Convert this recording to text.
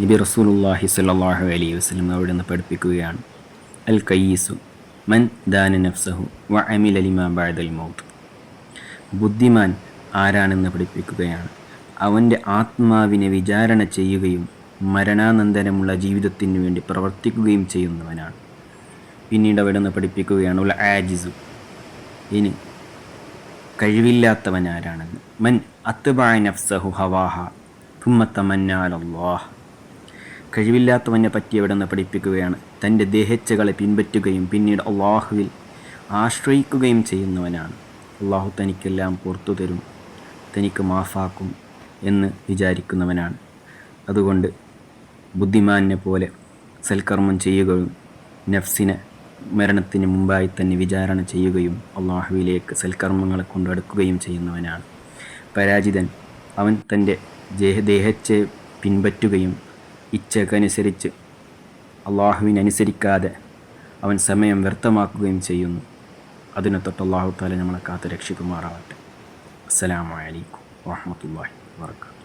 നബി റസൂലുള്ളാഹി സ്വല്ലല്ലാഹു അലൈഹി വസല്ലം അവിടെ നിന്ന് പഠിപ്പിക്കുകയാണ്, അൽ കയ്യിസു മൻ ദാന നഫ്സഹു വ അമില ലിമാ ബഅദൽ മൗത്ത്. ബുദ്ധിമാൻ ആരാണെന്ന് പഠിപ്പിക്കുകയാണ്, അവൻ്റെ ആത്മാവിനെ വിചാരണ ചെയ്യുകയും മരണാനന്തരമുള്ള ജീവിതത്തിനു വേണ്ടി പ്രവർത്തിക്കുകയും ചെയ്യുന്നവനാണ്. പിന്നീട് അവിടെ നിന്ന് പഠിപ്പിക്കുകയാണ്, ഉൽ ആജിസു, ഇനി കഴിവില്ലാത്തവൻ ആരാണെന്ന്, മൻ അത്ബഅ നഫ്സഹു ഹവാഹ തുമ്മ തമന്ന അലല്ലാഹ്. കഴിവില്ലാത്തവനെ പറ്റി അവിടെ നിന്ന് പഠിപ്പിക്കുകയാണ്, തൻ്റെ ദേഹേച്ഛകളെ പിൻപറ്റുകയും പിന്നീട് അള്ളാഹുവിൽ ആശ്രയിക്കുകയും ചെയ്യുന്നവനാണ്. അള്ളാഹു തനിക്കെല്ലാം പുറത്തു തരും, തനിക്ക് മാഫാക്കും എന്ന് വിചാരിക്കുന്നവനാണ്. അതുകൊണ്ട് ബുദ്ധിമാനെ പോലെ സൽക്കർമ്മം ചെയ്യുകയും നഫ്സിനെ മരണത്തിന് മുമ്പായി തന്നെ വിചാരണ ചെയ്യുകയും അള്ളാഹുവിലേക്ക് സൽക്കർമ്മങ്ങളെ കൊണ്ട് അടുക്കുകയും ചെയ്യുന്നവനാണ്. പരാജിതൻ അവൻ തൻ്റെ ദേഹത്തെ പിൻപറ്റുകയും ഇച്ഛക്കനുസരിച്ച് അള്ളാഹുവിനനുസരിക്കാതെ അവൻ സമയം വ്യർത്ഥമാക്കുകയും ചെയ്യുന്നു. അതിനെ തൊട്ട് അള്ളാഹു തആല നമ്മളെ കാത്ത് രക്ഷിക്കുമാറാവട്ടെ. അസ്സലാമു അലൈക്കും വറഹ്മത്തുള്ളാഹി വബറകാതുഹു.